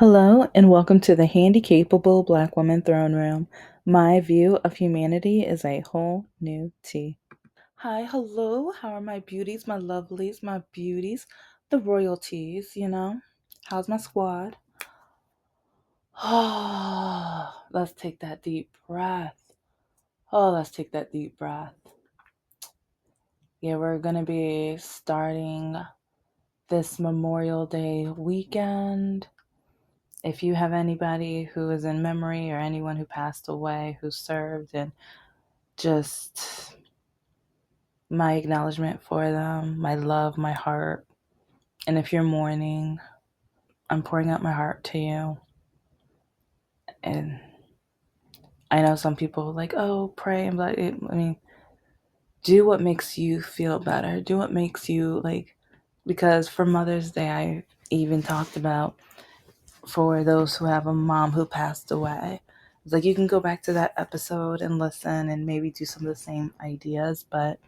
Hello, and welcome to the Handicapable Black Woman Throne Room. My view of humanity is a whole new tea. Hi, hello. How are my beauties, my lovelies, my beauties, the royalties, How's my squad? Oh, let's take that deep breath. Let's take that deep breath. Yeah, we're going to be starting this Memorial Day weekend. If you have anybody who is in memory or anyone who passed away who served, and just my acknowledgement for them, my love, my heart. And if you're mourning, I'm pouring out my heart to you. And I know some people like, oh, pray. And but do what makes you feel better. Do what makes you because for Mother's Day, I even talked about for those who have a mom who passed away. It's like you can go back to that episode and listen and maybe do some of the same ideas, but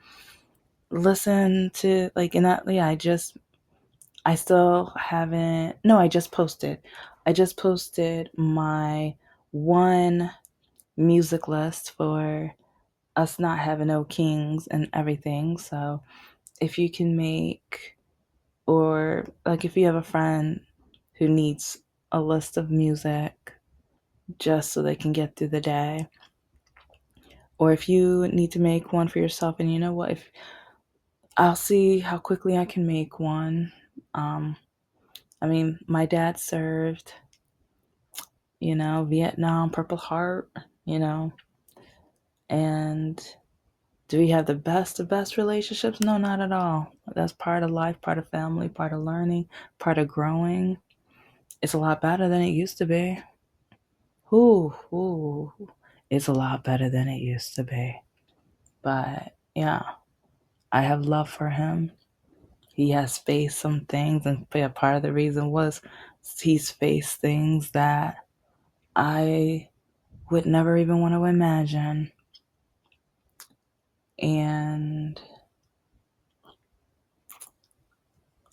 listen to in that, yeah, I still haven't, no, I just posted my one music list for us not having no kings and everything. So if you can make, or if you have a friend who needs a list of music just so they can get through the day, or if you need to make one for yourself, and you know what, if I'll see how quickly I can make one. um my dad served, Vietnam, Purple Heart, you know, and do we have the best of best relationships? No, not at all. That's part of life, part of family, part of learning, part of growing. It's a lot better than it used to be. Ooh, it's a lot better than it used to be. But yeah, I have love for him. He has faced some things, and part of the reason was he's faced things that I would never even want to imagine. And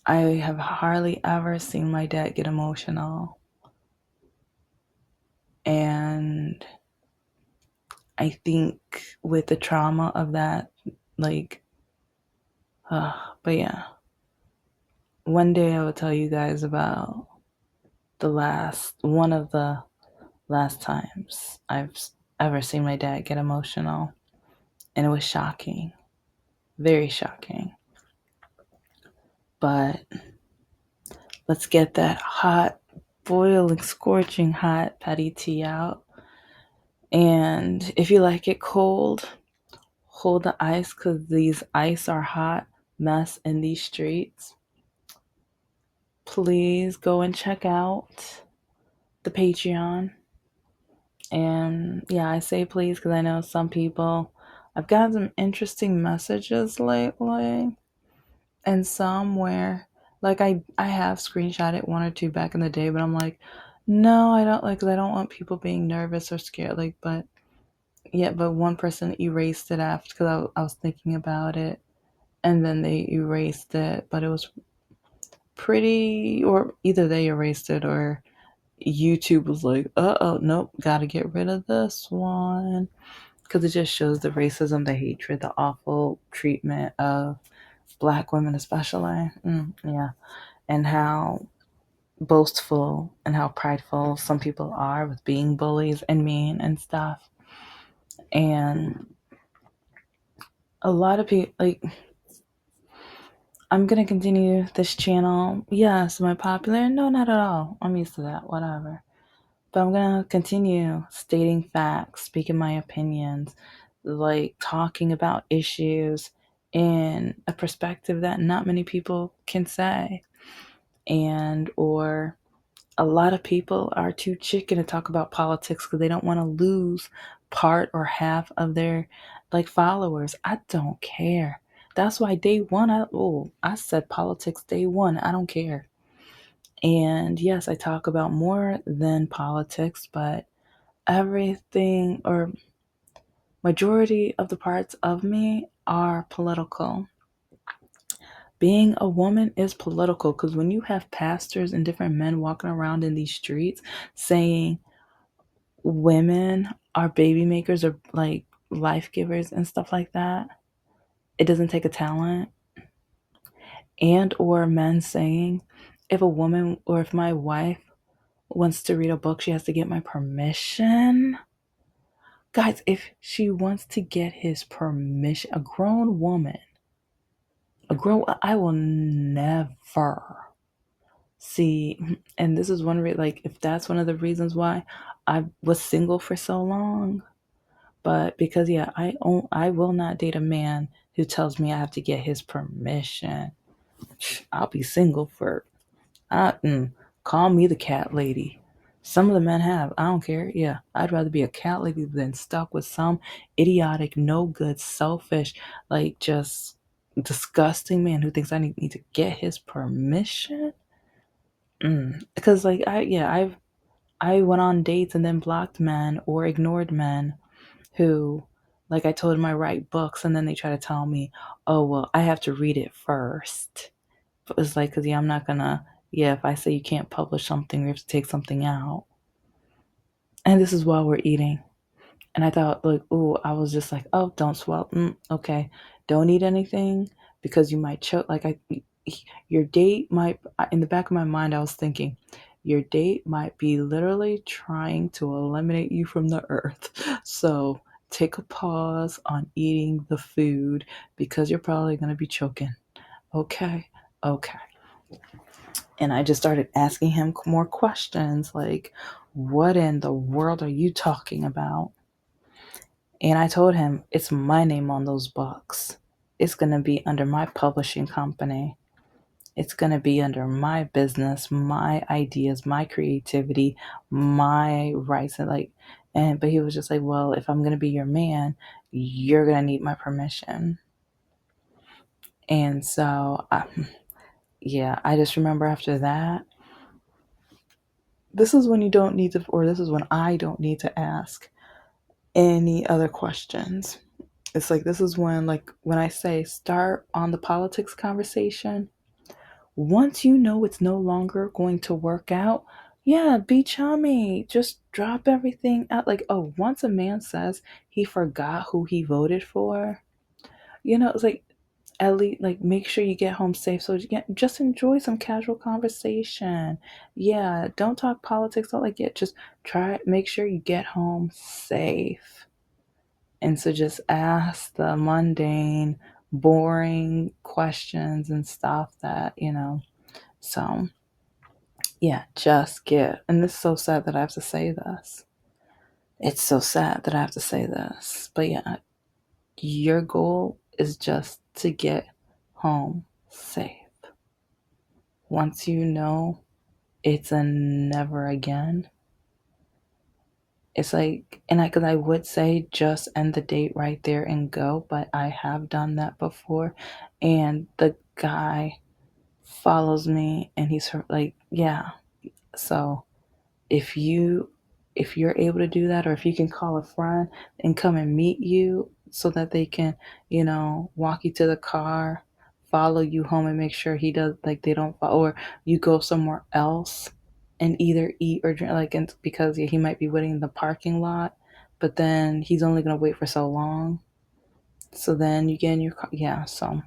I have hardly ever seen my dad get emotional. And I think with the trauma of that, like, but yeah, one day I will tell you guys about one of the last times I've ever seen my dad get emotional. And it was shocking, very shocking. But let's get that hot, boiling, scorching hot patty tea out. And if you like it cold, hold the ice, because these ice are hot mess in these streets. Please go and check out the Patreon. And yeah, I say please because I know some people, I've gotten some interesting messages lately, and some where I have screenshotted one or two back in the day, but I'm like, no, I don't, because I don't want people being nervous or scared. But one person erased it after, because I was thinking about it, and then they erased it. But it was pretty, or either they erased it or YouTube was like, nope, gotta get rid of this one. Because it just shows the racism, the hatred, the awful treatment of Black women, especially. Yeah. And how boastful and how prideful some people are with being bullies and mean and stuff. And a lot of people, I'm going to continue this channel. Yes, am I popular? No, not at all. I'm used to that, whatever. But I'm going to continue stating facts, speaking my opinions, talking about issues in a perspective that not many people can say. Or a lot of people are too chicken to talk about politics because they don't want to lose part or half of their followers. I don't care. That's why day one, I said politics day one. I don't care. And yes, I talk about more than politics, but everything, or majority of the parts of me, are political. Being a woman is political because when you have pastors and different men walking around in these streets saying women are baby makers or like life givers and stuff like that, it doesn't take a talent. And or men saying if a woman or if my wife wants to read a book, she has to get my permission. Guys, if she wants to get his permission, a grown woman, I will never see. And this is one like if that's one of the reasons why I was single for so long. But because yeah, I will not date a man who tells me I have to get his permission. I'll be single for call me the cat lady. Some of the men have. I don't care. Yeah, I'd rather be a cat lady than stuck with some idiotic, no good, selfish, like just disgusting man who thinks I need to get his permission. Because like I went on dates and then blocked men or ignored men who, like I told them I write books and then they try to tell me, oh well, I have to read it first. It's like, because yeah, I'm not gonna, yeah, if I say you can't publish something, we have to take something out. And this is while we're eating. And I thought, like, ooh, I was just like, oh, don't swallow. Okay. Don't eat anything because you might choke. Your date might, in the back of my mind, I was thinking, your date might be literally trying to eliminate you from the earth. So take a pause on eating the food because you're probably going to be choking. Okay. Okay. And I just started asking him more questions like, what in the world are you talking about? And I told him, it's my name on those books. It's going to be under my publishing company. It's going to be under my business, my ideas, my creativity, my rights. But he was just like, well, if I'm going to be your man, you're going to need my permission. And so, yeah, I just remember after that, this is when you don't need to, or this is when I don't need to ask any other questions. It's like, this is when, like, when I say start on the politics conversation, once you know it's no longer going to work out, yeah, be chummy. Just drop everything out. Like, oh, once a man says he forgot who he voted for, it's like, at least like make sure you get home safe so you get just enjoy some casual conversation. Yeah, don't talk politics, don't like it, just try make sure you get home safe. And so just ask the mundane boring questions and stuff that so yeah, just get. And this is so sad that I have to say this. It's so sad that I have to say this, but yeah, your goal is just to get home safe. Once you know it's a never again, it's like, and because I would say just end the date right there and go, but I have done that before. And the guy follows me and he's like, yeah. So if you're able to do that, or if you can call a friend and come and meet you so that they can walk you to the car, follow you home, and make sure he does, like, they don't follow, or you go somewhere else and either eat or drink, like, and because yeah, he might be waiting in the parking lot, but then he's only going to wait for so long, so then you get in your car. Yeah, so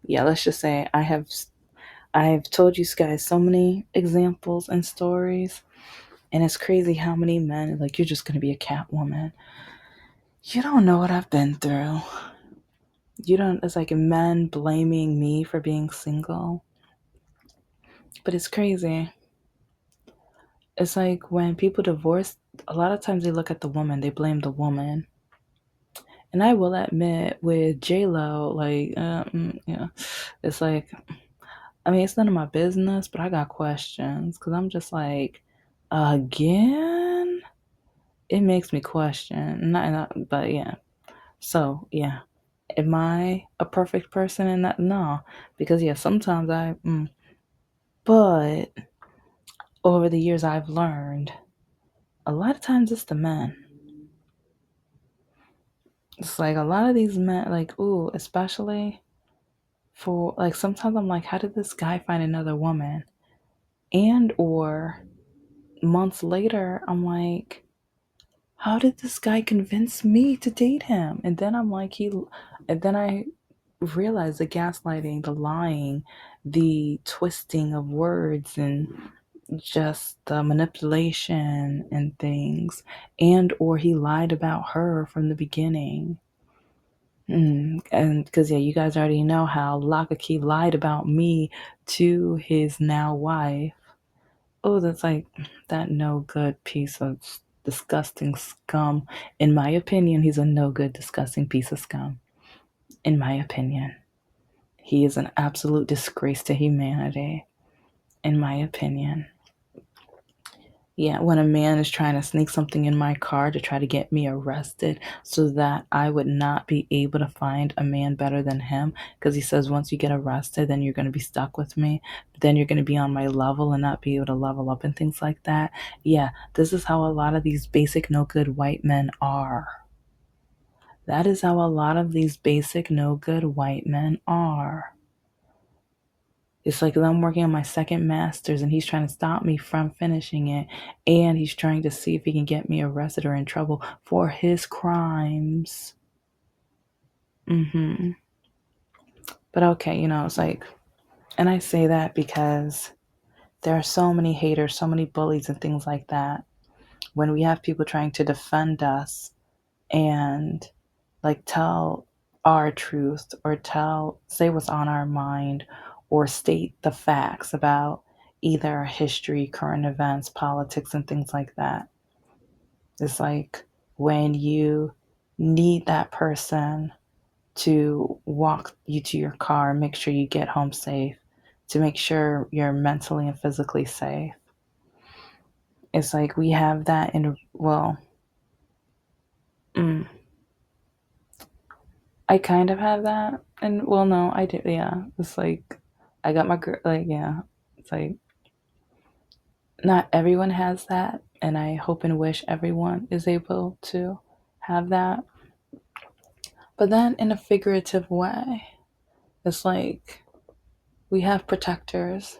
yeah, let's just say I've told you guys so many examples and stories. And it's crazy how many men, like, you're just going to be a cat woman. You don't know what I've been through. You don't, it's like men blaming me for being single. But it's crazy. It's like when people divorce, a lot of times they look at the woman, they blame the woman. And I will admit, with J-Lo, like, yeah, it's like, I mean, it's none of my business, but I got questions. Because I'm just like, again? It makes me question. But yeah. So, yeah. Am I a perfect person in that? No. Because, yeah, sometimes but over the years I've learned a lot of times it's the men. It's like a lot of these men, like, ooh, especially For like sometimes I'm like, how did this guy find another woman? And or months later, I'm like, how did this guy convince me to date him? And then I'm like, and then I realize the gaslighting, the lying, the twisting of words, and just the manipulation and things. And or he lied about her from the beginning. And because, yeah, you guys already know how Lakaki lied about me to his now wife. Oh, that's like that no good piece of disgusting scum. In my opinion, he's a no good, disgusting piece of scum. In my opinion, he is an absolute disgrace to humanity. In my opinion. Yeah, when a man is trying to sneak something in my car to try to get me arrested so that I would not be able to find a man better than him, because he says once you get arrested, then you're going to be stuck with me, then you're going to be on my level and not be able to level up and things like that. Yeah, this is how a lot of these basic no good white men are. That is how a lot of these basic no good white men are. It's like I'm working on my second master's and he's trying to stop me from finishing it. And he's trying to see if he can get me arrested or in trouble for his crimes. But okay, it's like, and I say that because there are so many haters, so many bullies and things like that. When we have people trying to defend us and like tell our truth or say what's on our mind or state the facts about either history, current events, politics, and things like that. It's like when you need that person to walk you to your car, make sure you get home safe, to make sure you're mentally and physically safe. It's like we have that in, well, mm, I kind of have that, and well, no, I do. Yeah, it's like I got my girl. Like, yeah, it's like not everyone has that, and I hope and wish everyone is able to have that. But then, in a figurative way, it's like we have protectors.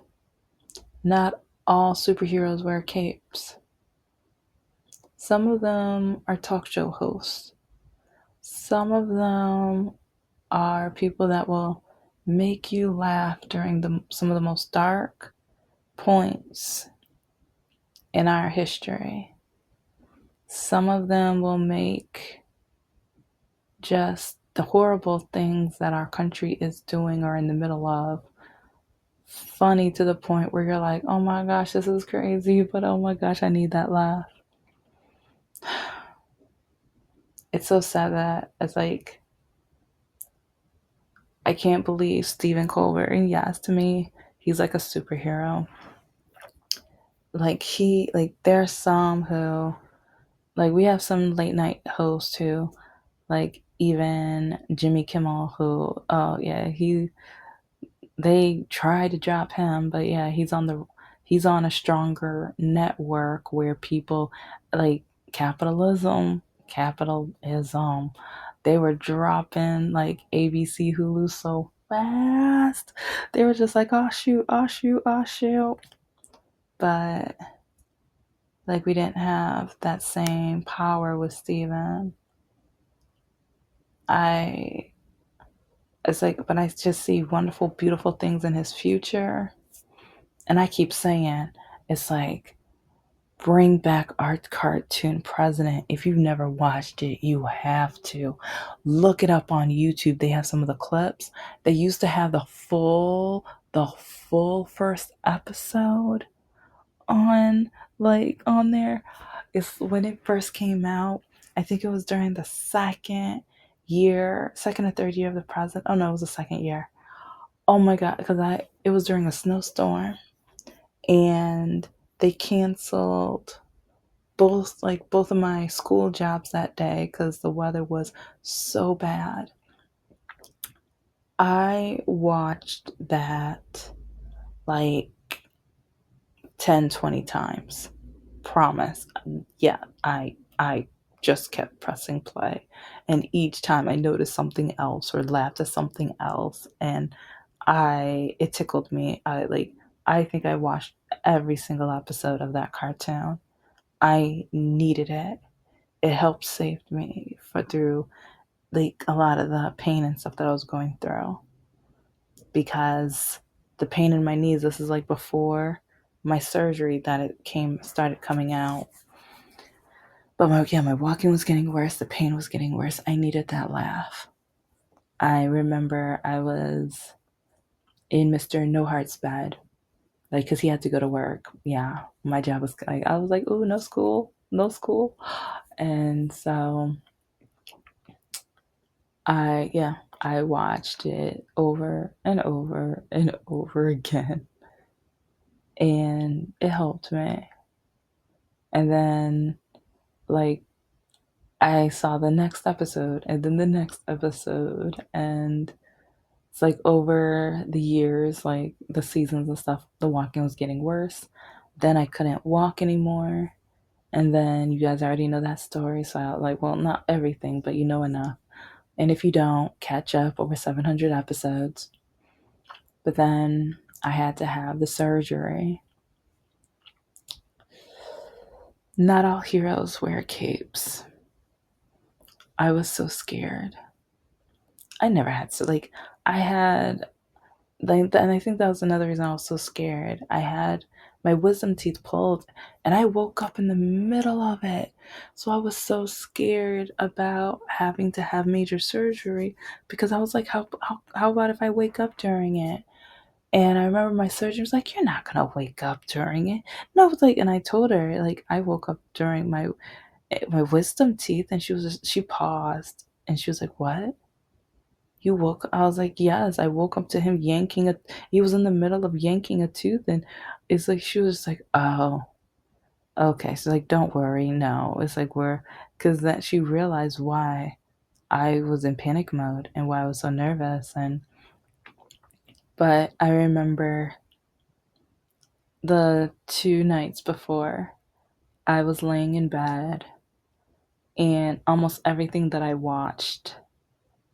Not all superheroes wear capes. Some of them are talk show hosts. Some of them are people that will make you laugh during some of the most dark points in our history. Some of them will make just the horrible things that our country is doing or in the middle of funny to the point where you're like, oh my gosh, this is crazy, but oh my gosh, I need that laugh. It's so sad that it's like, I can't believe Stephen Colbert. And yes, to me, he's like a superhero. Like there's some who, like we have some late night hosts who, like even Jimmy Kimmel, who, oh yeah, they try to drop him, but yeah, he's on a stronger network where people like capitalism, they were dropping like ABC, Hulu so fast. They were just like, oh shoot, oh shoot, oh shoot. But like we didn't have that same power with Steven. I it's like, but I just see wonderful, beautiful things in his future. And I keep saying, it's like, bring back Art Cartoon President. If you've never watched it, you have to. Look it up on YouTube. They have some of the clips. They used to have the full first episode on, like, on there. It's when it first came out. I think it was during the second or third year of the president. Oh no, it was the second year. Oh my god, because it was during a snowstorm and they canceled both of my school jobs that day because the weather was so bad. I watched that like 10, 20 times. Promise. Yeah, I just kept pressing play, and each time I noticed something else or laughed at something else, and I it tickled me. I think I watched every single episode of that cartoon. I needed it. It helped save me for through like a lot of the pain and stuff that I was going through, because the pain in my knees, this is like before my surgery that it came started coming out. But my walking was getting worse, the pain was getting worse. I needed that laugh. I remember I was in Mr. No Heart's bed, like, because he had to go to work. Yeah, my job was like, I was like, oh, no school, no school. And so I watched it over and over and over again, and it helped me. And then, like, I saw the next episode, and then the next episode, and it's like over the years, like the seasons and stuff, the walking was getting worse. Then I couldn't walk anymore. And then you guys already know that story. So I like, well, not everything, but you know enough. And if you don't, catch up over 700 episodes. But then I had to have the surgery. Not all heroes wear capes. I was so scared. I never had to, like, I had like, and I think that was another reason I was so scared. I had my wisdom teeth pulled, and I woke up in the middle of it. So I was so scared about having to have major surgery, because I was like, how about if I wake up during it? And I remember my surgeon was like, "You're not gonna wake up during it." No, I was like, and I told her like I woke up during my wisdom teeth, and she paused, and she was like, "What? You woke?" I was like, "Yes." I woke up to him yanking a. He was in the middle of yanking a tooth, and it's like she was like, "Oh, okay." So like, don't worry. No, it's like because that she realized why I was in panic mode and why I was so nervous. And but I remember the 2 nights before, I was laying in bed, and almost everything that I watched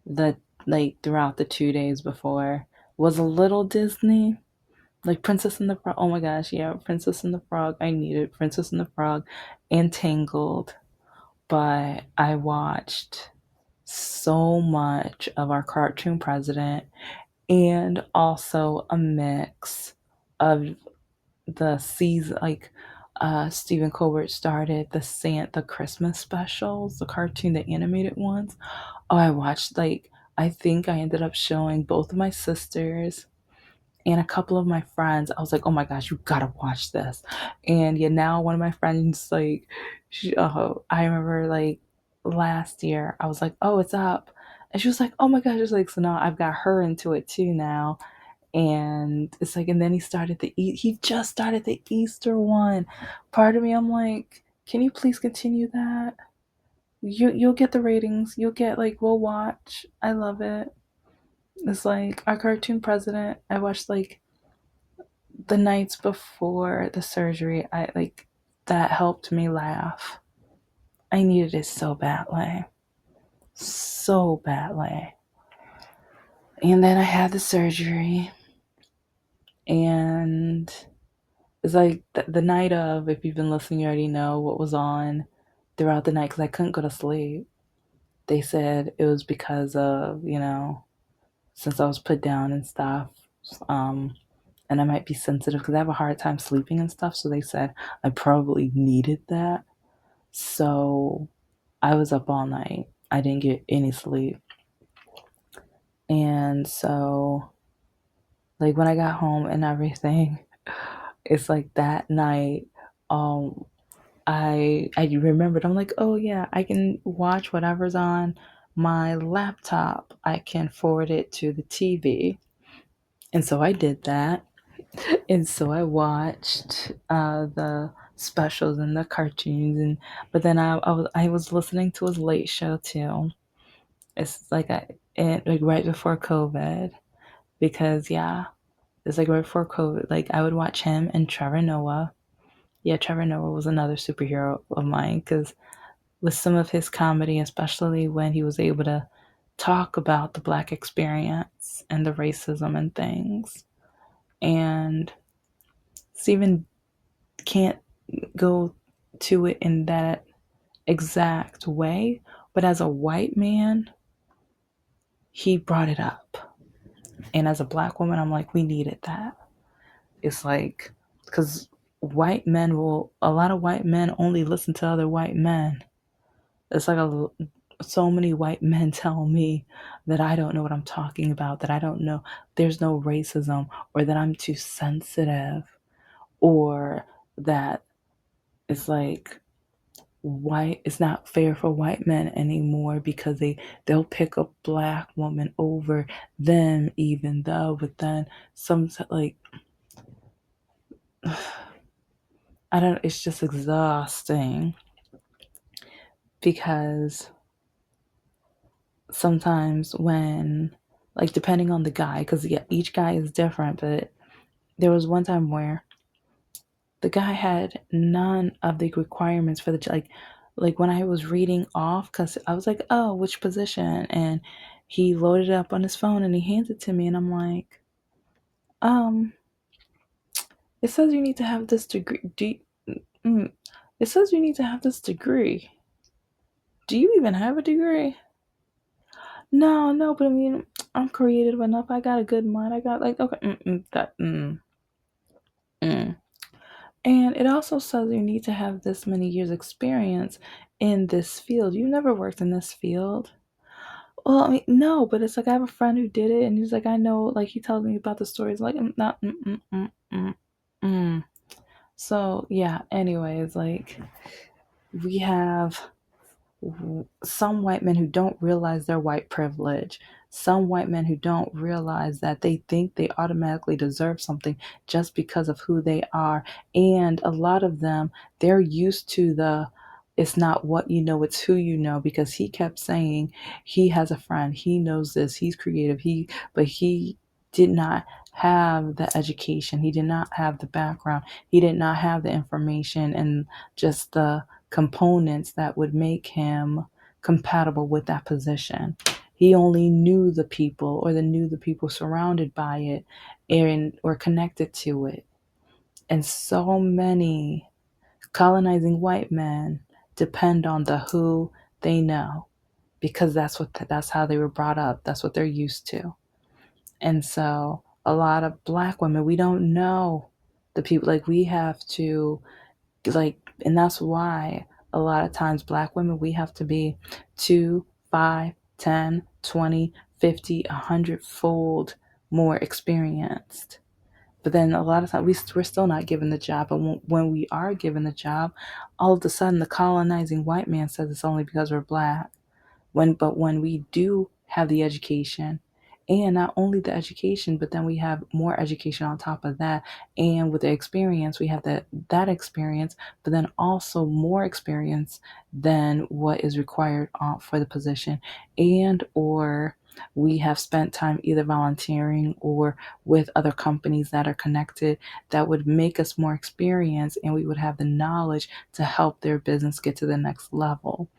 the like throughout the 2 days before was a little Disney. Like Princess and the Frog. Oh my gosh, yeah, Princess and the Frog. I needed Princess and the Frog and Tangled. But I watched so much of our cartoon president, and also a mix of the season, like Stephen Colbert started the Christmas specials, the cartoon, the animated ones. Oh, I watched, like, I think I ended up showing both of my sisters and a couple of my friends. I was like, oh my gosh, you gotta watch this. And yeah, now one of my friends, like, I remember like last year, I was like, oh, it's up. And she was like, oh my gosh, it's like, so now I've got her into it too now. And it's like, and then he just started the Easter one. Part of me, I'm like, can you please continue that? You'll get the ratings. You'll get, like, we'll watch. I love it. It's like our cartoon president. I watched like the nights before the surgery. I like that helped me laugh. I needed it so badly. So badly. And then I had the surgery, and it's like the night of, if you've been listening, you already know what was on throughout the night, because I couldn't go to sleep. They said it was because of, since I was put down and stuff, um, and I might be sensitive because I have a hard time sleeping and stuff. So they said I probably needed that. So I was up all night. I didn't get any sleep. And so, like, when I got home and everything, it's like that night, um, I remembered. I'm like, oh yeah, I can watch whatever's on my laptop. I can forward it to the TV. And so I did that. And so I watched the specials and the cartoons, and but then I was listening to his late show too. It's like like right before COVID, because yeah, it's like right before COVID. Like I would watch him and Trevor Noah. Yeah, Trevor Noah was another superhero of mine, because with some of his comedy, especially when he was able to talk about the Black experience and the racism and things. And Stephen can't go to it in that exact way, but as a white man, he brought it up. And as a Black woman, I'm like, we needed that. It's like, because a lot of white men only listen to other white men. It's like so many white men tell me that I don't know what I'm talking about, that I don't know, there's no racism, or that I'm too sensitive, or that it's like it's not fair for white men anymore because they'll pick a Black woman over them, even though, but then some, like, I don't, it's just exhausting because sometimes when, like, depending on the guy, because yeah, each guy is different, but there was one time where the guy had none of the requirements for the, like when I was reading off, because I was like, oh, which position, and he loaded it up on his phone and he hands it to me, and I'm like, um it says you need to have this degree. Mm, it says you need to have this degree. Do you even have a degree? No, no, but I mean, I'm creative enough. I got a good mind. I got, like, okay, mm. And it also says you need to have this many years experience in this field. You never worked in this field. Well, I mean, no, but it's like I have a friend who did it, and he's like, I know, like he tells me about the stories, like, not, mm. So yeah. Anyways, like we have some white men who don't realize their white privilege, some white men who don't realize that they think they automatically deserve something just because of who they are. And a lot of them, they're used to the it's not what you know, it's who you know, because he kept saying he has a friend, he knows this, he's creative, but he did not have the education, he did not have the background, he did not have the information and just the components that would make him compatible with that position. He only knew the people, or knew the people surrounded by it and or connected to it. And so many colonizing white men depend on the who they know, because that's how they were brought up. That's what they're used to. And so a lot of Black women, we don't know the people, like we have to, like, and that's why a lot of times Black women, we have to be 2, 5, 10, 20, 50, 100-fold more experienced. But then a lot of times we're still not given the job. And when we are given the job, all of a sudden the colonizing white man says it's only because we're Black. When we do have the education, and not only the education, but then we have more education on top of that, and with the experience, we have that experience, but then also more experience than what is required for the position, and or we have spent time either volunteering or with other companies that are connected that would make us more experienced, and we would have the knowledge to help their business get to the next level.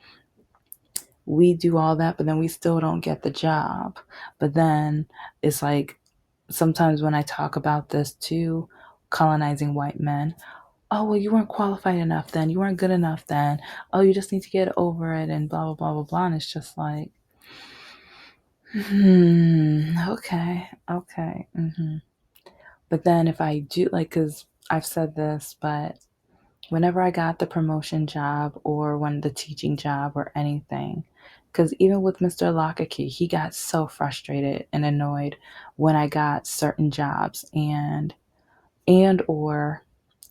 We do all that, but then we still don't get the job. But then it's like sometimes when I talk about this to colonizing white men, oh, well, you weren't qualified enough then. You weren't good enough then. Oh, you just need to get over it and blah, blah, blah, blah, blah. And it's just like, okay, okay. But then if I do, like, because I've said this, but whenever I got the promotion job or when the teaching job or anything, because even with Mr. Lockakey, he got so frustrated and annoyed when I got certain jobs, and or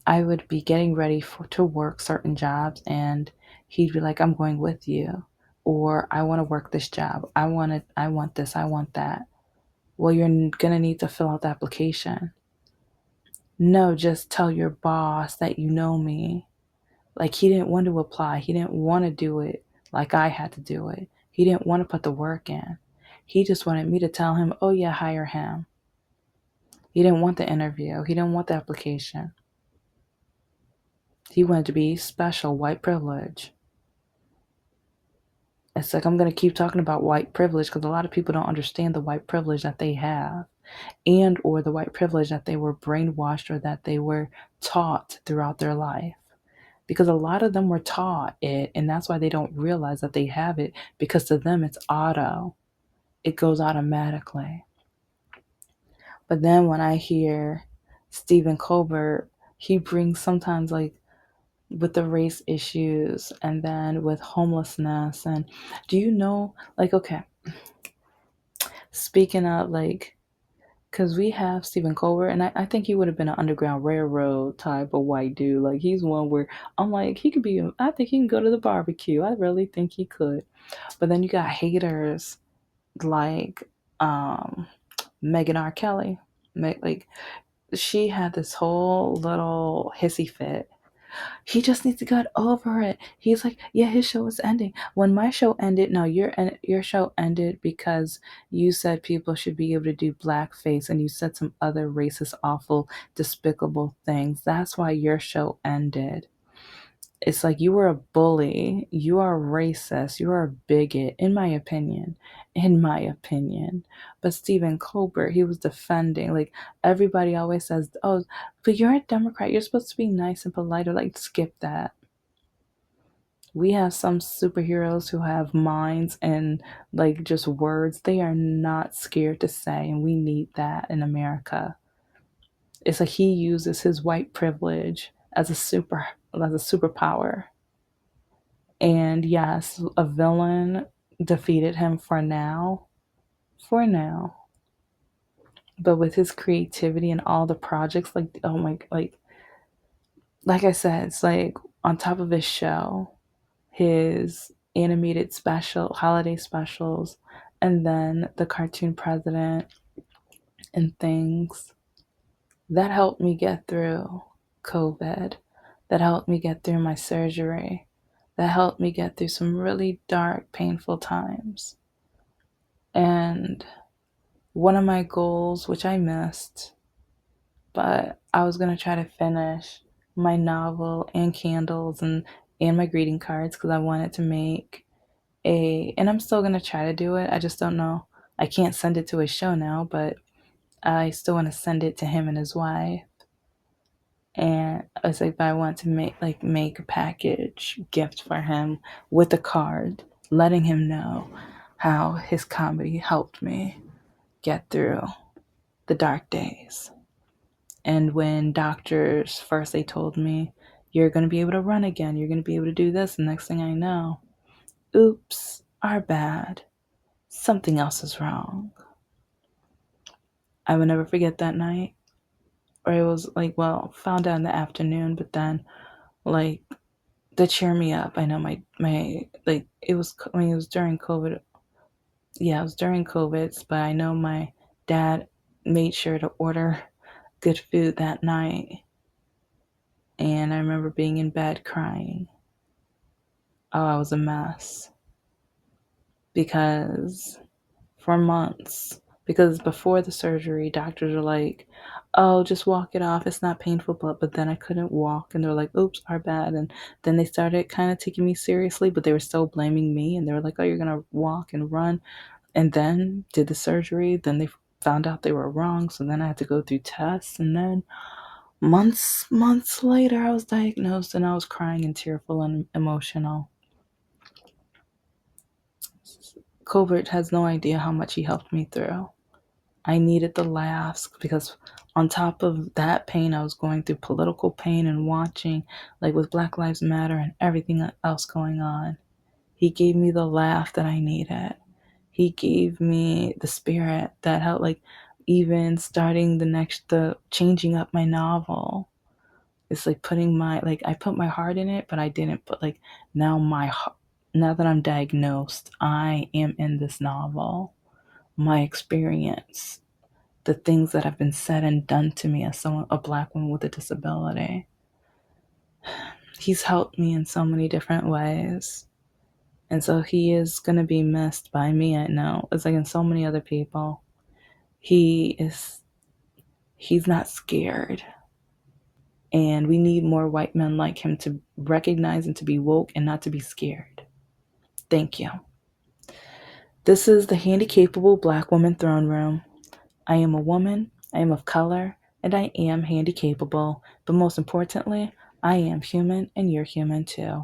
I would be getting ready to work certain jobs, and he'd be like, I'm going with you, or I want to work this job, I want this, I want that. Well, you're gonna need to fill out the application. No, just tell your boss that you know me. Like, he didn't want to apply. He didn't want to do it like I had to do it. He didn't want to put the work in. He just wanted me to tell him, oh yeah, hire him. He didn't want the interview. He didn't want the application. He wanted to be special white privilege. It's like I'm going to keep talking about white privilege because a lot of people don't understand the white privilege that they have, and or the white privilege that they were brainwashed or that they were taught throughout their life. Because a lot of them were taught it, and that's why they don't realize that they have it, because to them it's auto. It goes automatically. But then when I hear Stephen Colbert, he brings sometimes like with the race issues and then with homelessness. And do you know, like, okay, speaking of like, because we have Stephen Colbert, and I think he would have been an Underground Railroad type of white dude. Like, he's one where I'm like, he could be, I think he can go to the barbecue. I really think he could. But then you got haters like Megan R. Kelly. Like, she had this whole little hissy fit. He just needs to get over it. He's like, yeah, his show is ending. When my show ended, no, your show ended because you said people should be able to do blackface, and you said some other racist, awful, despicable things. That's why your show ended. It's like you were a bully, you are racist, you are a bigot, in my opinion. In my opinion. But Stephen Colbert, he was defending, like, everybody always says, oh, but you're a Democrat, you're supposed to be nice and polite, or like, skip that. We have some superheroes who have minds and like just words they are not scared to say, and we need that in America. It's like he uses his white privilege as a superpower. And yes, a villain defeated him for now. For now. But with his creativity and all the projects, like, oh my, like I said, it's like on top of his show, his animated special, holiday specials, and then the cartoon president and things that helped me get through COVID, that helped me get through my surgery, that helped me get through some really dark, painful times. And one of my goals, which I missed, but I was going to try to finish my novel and candles and my greeting cards because I wanted to make and I'm still going to try to do it. I just don't know. I can't send it to his show now, but I still want to send it to him and his wife. And I was like, but I want to make a package gift for him with a card, letting him know how his comedy helped me get through the dark days. And when doctors first they told me, you're going to be able to run again, you're going to be able to do this, the next thing I know, oops, our bad. Something else is wrong. I will never forget that night. Or it was like, well, found out in the afternoon, but then like to cheer me up. I know my like it was, I mean, it was during COVID. Yeah, it was during COVID, but I know my dad made sure to order good food that night. And I remember being in bed crying. Oh, I was a mess. Because for months, because before the surgery, doctors were like, oh, just walk it off. It's not painful, but then I couldn't walk. And they were like, oops, our bad. And then they started kind of taking me seriously, but they were still blaming me. And they were like, oh, you're going to walk and run. And then did the surgery. Then they found out they were wrong. So then I had to go through tests. And then months later, I was diagnosed and I was crying and tearful and emotional. Colbert has no idea how much he helped me through. I needed the laughs because on top of that pain, I was going through political pain and watching, like with Black Lives Matter and everything else going on. He gave me the laugh that I needed. He gave me the spirit that helped, like even starting the changing up my novel. It's like I put my heart in it, but I didn't put like, now that I'm diagnosed, I am in this novel. My experience, the things that have been said and done to me as a Black woman with a disability. He's helped me in so many different ways. And so he is going to be missed by me, I know. It's like in so many other people. He's not scared. And we need more white men like him to recognize and to be woke and not to be scared. Thank you. This is the Handicapable Black Woman Throne Room. I am a woman, I am of color, and I am handicapable. But most importantly, I am human and you're human too.